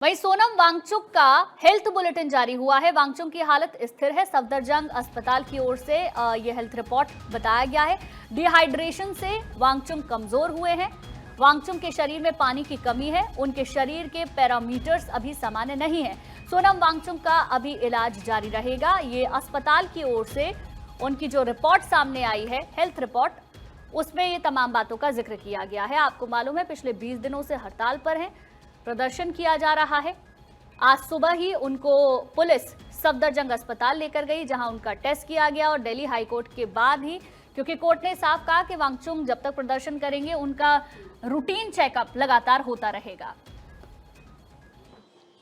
वहीं सोनम वांगचुक का health bulletin जारी हुआ है। वांगचुक की हालत स्थिर है। सफदरजंग अस्पताल की ओर से यह हेल्थ रिपोर्ट बताया गया है। डिहाइड्रेशन से वांगचुक कमजोर हुए हैं। वांगचुक के शरीर में पानी की कमी है। उनके शरीर के पैरामीटर्स अभी सामान्य नहीं है। सोनम वांगचुक का अभी इलाज जारी रहेगा। ये अस्पताल की ओर से उनकी जो रिपोर्ट सामने आई है, हेल्थ रिपोर्ट, उसमें ये तमाम बातों का जिक्र किया गया है। आपको मालूम है, पिछले 20 दिनों से हड़ताल पर हैं, प्रदर्शन किया जा रहा है। आज सुबह ही उनको पुलिस सफदरजंग अस्पताल लेकर गई, जहां उनका टेस्ट किया गया और दिल्ली हाईकोर्ट के बाद ही, क्योंकि कोर्ट ने साफ कहा कि वांगचुक जब तक प्रदर्शन करेंगे उनका रूटीन चेकअप लगातार होता रहेगा।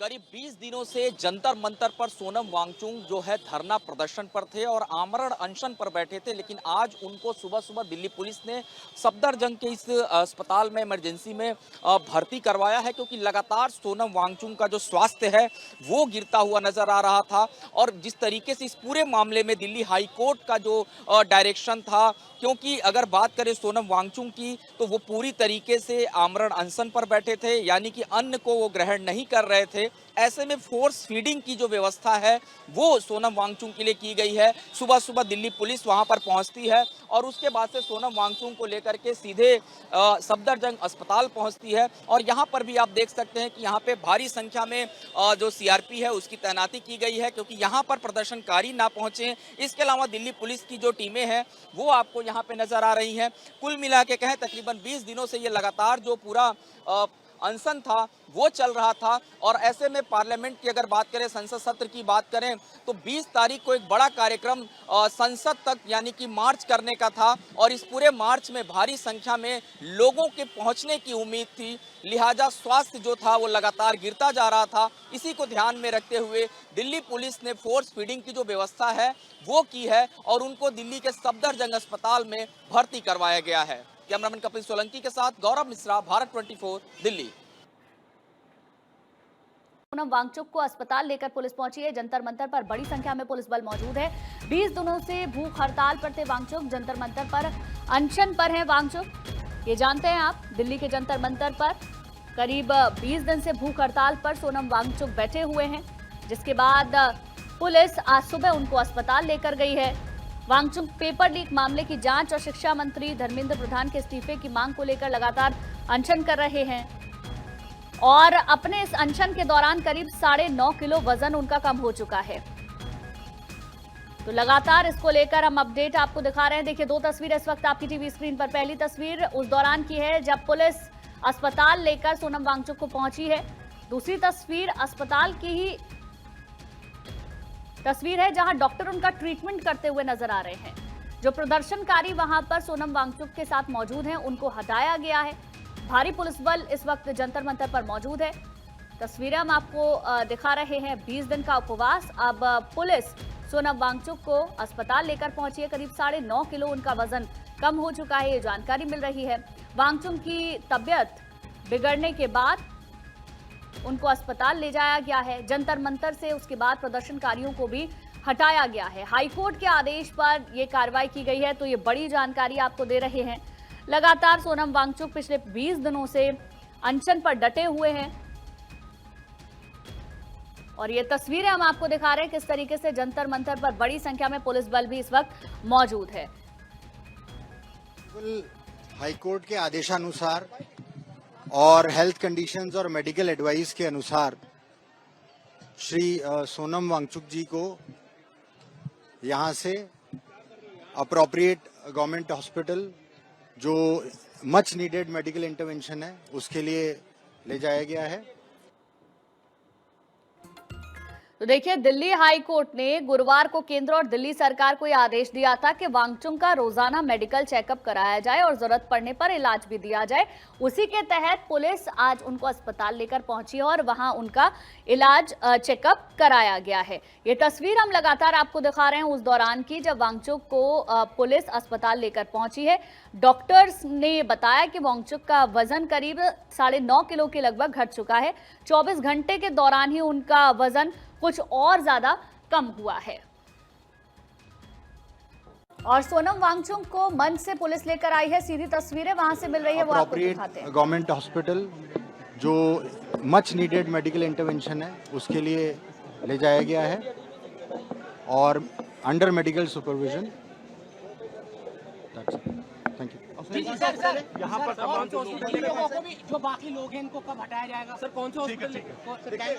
करीब 20 दिनों से जंतर मंतर पर सोनम वांगचुक जो है धरना प्रदर्शन पर थे और आमरण अनशन पर बैठे थे, लेकिन आज उनको सुबह सुबह दिल्ली पुलिस ने सफदरजंग के इस अस्पताल में इमरजेंसी में भर्ती करवाया है, क्योंकि लगातार सोनम वांगचुक का जो स्वास्थ्य है वो गिरता हुआ नजर आ रहा था। और जिस तरीके से इस पूरे मामले में दिल्ली हाई कोर्ट का जो डायरेक्शन था, क्योंकि अगर बात करें सोनम वांगचुक की, तो वो पूरी तरीके से आमरण अनशन पर बैठे थे, यानी कि अन्न को वो ग्रहण नहीं कर रहे थे। ऐसे में फोर्स फीडिंग की जो व्यवस्था है वो सोनम वांगचुक के लिए की गई है। सुबह सुबह दिल्ली पुलिस वहां पर पहुंचती है और उसके बाद से सोनम वांगचुक को लेकर के सीधे सफदरजंग अस्पताल पहुंचती है। और यहां पर भी आप देख सकते हैं कि यहां पे भारी संख्या में जो सीआरपी है उसकी तैनाती की गई है, क्योंकि यहां पर प्रदर्शनकारी ना पहुंचे। इसके अलावा दिल्ली पुलिस की जो टीमें हैं वो आपको यहाँ पे नजर आ रही हैं। कुल मिला के कहें तकरीबन 20 दिनों से ये लगातार जो पूरा अनशन था वो चल रहा था। और ऐसे में पार्लियामेंट की अगर बात करें, संसद सत्र की बात करें, तो 20 तारीख को एक बड़ा कार्यक्रम संसद तक यानी कि मार्च करने का था और इस पूरे मार्च में भारी संख्या में लोगों के पहुंचने की उम्मीद थी। लिहाजा स्वास्थ्य जो था वो लगातार गिरता जा रहा था। इसी को ध्यान में रखते हुए दिल्ली पुलिस ने फोर्स फीडिंग की जो व्यवस्था है वो की है और उनको दिल्ली के सफदरजंग अस्पताल में भर्ती करवाया गया है। कैमरामैन कपिल सोलंकी के साथ गौरव मिश्रा, भारत 24, दिल्ली। सोनम वांगचुक को अस्पताल लेकर पुलिस पहुंची है। जंतर मंतर पर बड़ी संख्या में पुलिस बल मौजूद है। 20 दिनों से भूख हड़ताल पर थे वांगचुक, जंतर मंतर पर अनशन पर हैं वांगचुक। ये जानते हैं आप, दिल्ली के जंतर मंतर पर करीब 20 दिन से भूख हड़ताल पर सोनम वांगचुक बैठे हुए हैं, जिसके बाद पुलिस आज सुबह उनको अस्पताल लेकर गई है। वांगचुक पेपर लीक मामले की जांच और शिक्षा मंत्री धर्मेंद्र प्रधान के इस्तीफे की मांग को लेकर लगातार अनशन कर रहे हैं और अपने इस अनशन के दौरान करीब 9.5 किलो वजन उनका कम हो चुका है। तो लगातार इसको लेकर हम अपडेट आपको दिखा रहे हैं। देखिए, 2 तस्वीरें इस वक्त आपकी टीवी स्क्रीन पर। पहली तस्वीर उस दौरान की है जब पुलिस अस्पताल लेकर सोनम वांगचुक को पहुंची है। दूसरी तस्वीर अस्पताल की ही तस्वीर है, जहां डॉक्टर उनका ट्रीटमेंट करते हुए नजर आ रहे हैं। जो प्रदर्शनकारी वहां पर सोनम वांगचुक के साथ मौजूद हैं, उनको हटाया गया है। भारी पुलिस बल इस वक्त जंतर मंतर पर मौजूद है। तस्वीरें हम आपको दिखा रहे हैं। 20 दिन का उपवास। अब पुलिस सोनम वांगचुक को अस्पताल लेकर पहुंची है। करीब 9.5 किलो उनका वजन कम हो चुका है, ये जानकारी मिल रही है। वांगचुक की तबियत बिगड़ने के बाद उनको अस्पताल ले जाया गया है जंतर मंतर से। उसके बाद प्रदर्शनकारियों को भी हटाया गया है। हाईकोर्ट के आदेश पर यह कार्रवाई की गई है, तो ये बड़ी जानकारी आपको दे रहे हैं। लगातार सोनम वांगचुक पिछले 20 दिनों से अनशन पर डटे हुए हैं और ये तस्वीरें हम आपको दिखा रहे हैं किस तरीके से जंतर मंतर पर बड़ी संख्या में पुलिस बल भी इस वक्त मौजूद है। हाईकोर्ट के आदेशानुसार और हेल्थ कंडीशंस और मेडिकल एडवाइस के अनुसार श्री सोनम वांगचुक जी को यहां से अप्रोप्रिएट गवर्नमेंट हॉस्पिटल, जो मच नीडेड मेडिकल इंटरवेंशन है, उसके लिए ले जाया गया है। तो देखिए, दिल्ली हाई कोर्ट ने गुरुवार को केंद्र और दिल्ली सरकार को यह आदेश दिया था कि वांगचुक का रोजाना मेडिकल चेकअप कराया जाए और जरूरत पड़ने पर इलाज भी दिया जाए। उसी के तहत पुलिस आज उनको अस्पताल लेकर पहुंची और वहां उनका इलाज चेकअप कराया गया है। ये तस्वीर हम लगातार आपको दिखा रहे हैं उस दौरान की, जब वांगचुक को पुलिस अस्पताल लेकर पहुंची है। डॉक्टर्स ने बताया कि वांगचुक का वजन करीब 9.5 किलो के लगभग घट चुका है। 24 घंटे के दौरान ही उनका वजन कुछ और ज्यादा कम हुआ है। और सोनम वांगचुक को मंच से पुलिस लेकर आई है। सीधी तस्वीरें वहां से मिल रही है, वो आपको दिखाते हैं। गवर्नमेंट हॉस्पिटल, जो मच नीडेड मेडिकल इंटरवेंशन है उसके लिए ले जाया गया है और under medical supervision. Thank you. यहाँ पर तमाम लोगों को भी, जो बाकी लोग हैं इनको कब हटाया जाएगा सर? कौन से हॉस्पिटल?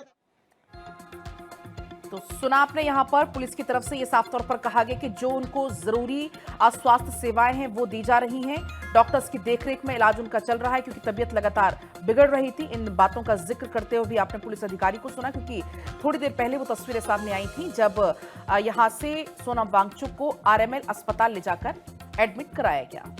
तो सुना आपने, यहाँ पर पुलिस की तरफ से ये साफ तौर पर कहा गया कि जो उनको जरूरी स्वास्थ्य सेवाएं हैं वो दी जा रही हैं। डॉक्टर्स की देखरेख में इलाज उनका चल रहा है क्योंकि तबीयत लगातार बिगड़ रही थी। इन बातों का जिक्र करते हुए भी आपने पुलिस अधिकारी को सुना क्योंकि थोड़ी देर पहले वो तस्वीरें सामने आई थी जब यहाँ से सोनम वांगचुक को आरएमएल अस्पताल ले जाकर एडमिट कराया गया।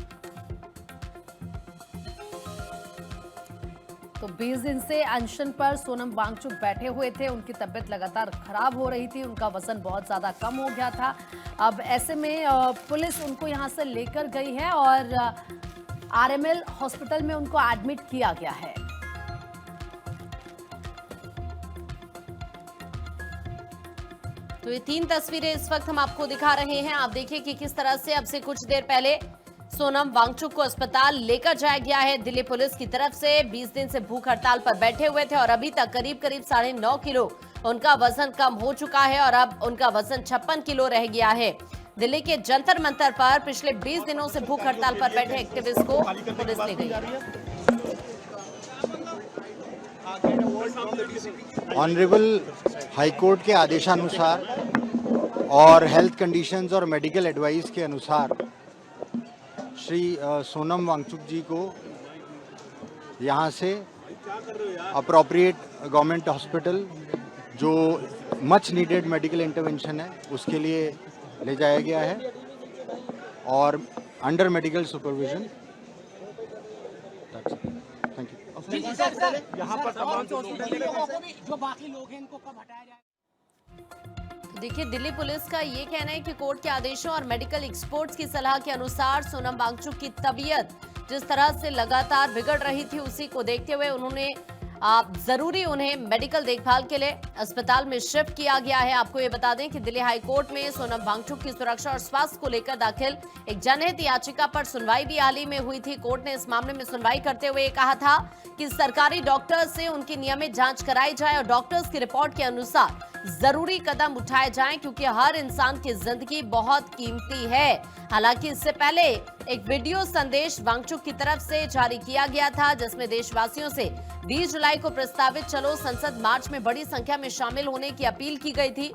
तो 20 दिन से अनशन पर सोनम वांगचुक बैठे हुए थे। उनकी तबीयत लगातार खराब हो रही थी, उनका वजन बहुत ज्यादा कम हो गया था। अब ऐसे में पुलिस उनको यहां से लेकर गई है और आरएमएल हॉस्पिटल में उनको एडमिट किया गया है। तो ये 3 तस्वीरें इस वक्त हम आपको दिखा रहे हैं। आप देखिए कि किस तरह से अब से कुछ देर पहले सोनम वांगचुक को अस्पताल लेकर जाया गया है दिल्ली पुलिस की तरफ से। 20 दिन से भूख हड़ताल पर बैठे हुए थे और अभी तक करीब 9.5 किलो उनका वजन कम हो चुका है और अब उनका वजन 56 किलो रह गया है। दिल्ली के जंतर मंतर पर पिछले 20 दिनों से भूख हड़ताल पर बैठे एक्टिविस्ट को पुलिस ले गई। ऑनरेबल हाईकोर्ट के आदेशानुसार और हेल्थ कंडीशंस और मेडिकल एडवाइस के अनुसार श्री सोनम वांगचुक जी को यहाँ से अप्रोप्रिएट गवर्नमेंट हॉस्पिटल जो मच नीडेड मेडिकल इंटरवेंशन है उसके लिए ले जाया गया है और under medical supervision. Thank you. यहाँ पर तमाम लोगों को भी, जो बाकी लोग हैं इनको कब हटाया जाएगा? देखिए, दिल्ली पुलिस का ये कहना है कि कोर्ट के आदेशों और मेडिकल एक्सपर्ट्स की सलाह के अनुसार सोनम वांगचुक की तबीयत जिस तरह से लगातार बिगड़ रही थी उसी को देखते हुए उन्होंने जरूरी उन्हें मेडिकल देखभाल के लिए अस्पताल में शिफ्ट किया गया है। आपको ये बता दें कि दिल्ली हाई कोर्ट में सोनम वांगचुक की सुरक्षा और स्वास्थ्य को लेकर दाखिल एक जनहित याचिका पर सुनवाई भी हाल ही में हुई थी। कोर्ट ने इस मामले में सुनवाई करते हुए कहा था कि सरकारी डॉक्टर्स से उनकी नियमित जांच कराई जाए और डॉक्टर्स की रिपोर्ट के अनुसार जरूरी कदम उठाए जाएं क्योंकि हर इंसान की जिंदगी बहुत कीमती है। हालांकि इससे पहले एक वीडियो संदेश वांगचुक की तरफ से जारी किया गया था जिसमें देशवासियों से 20 जुलाई को प्रस्तावित चलो संसद मार्च में बड़ी संख्या में शामिल होने की अपील की गई थी।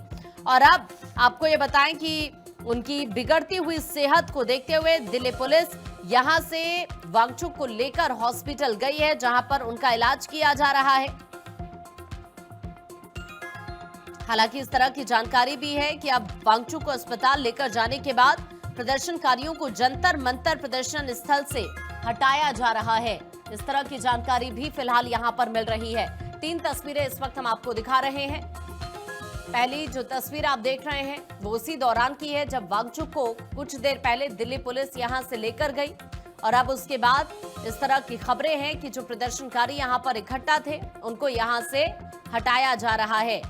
और अब आपको ये बताएं कि उनकी बिगड़ती हुई सेहत को देखते हुए दिल्ली पुलिस यहां से वांगचुक को लेकर हॉस्पिटल गई है जहां पर उनका इलाज किया जा रहा है। हालांकि इस तरह की जानकारी भी है कि अब वांगचुक को अस्पताल लेकर जाने के बाद प्रदर्शनकारियों को जंतर मंतर प्रदर्शन स्थल से हटाया जा रहा है। इस तरह की जानकारी भी फिलहाल यहां पर मिल रही है। 3 तस्वीरें इस वक्त हम आपको दिखा रहे हैं। पहली जो तस्वीर आप देख रहे हैं वो उसी दौरान की है जब वांगचुक को कुछ देर पहले दिल्ली पुलिस यहां से लेकर गई और अब उसके बाद इस तरह की खबरें हैं कि जो प्रदर्शनकारी यहां पर इकट्ठा थे उनको यहां से हटाया जा रहा है।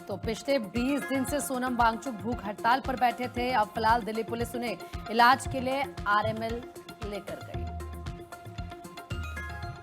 तो पिछले 20 दिन से सोनम वांगचुक भूख हड़ताल पर बैठे थे। अब फिलहाल दिल्ली पुलिस उन्हें इलाज के लिए आरएमएल लेकर गई।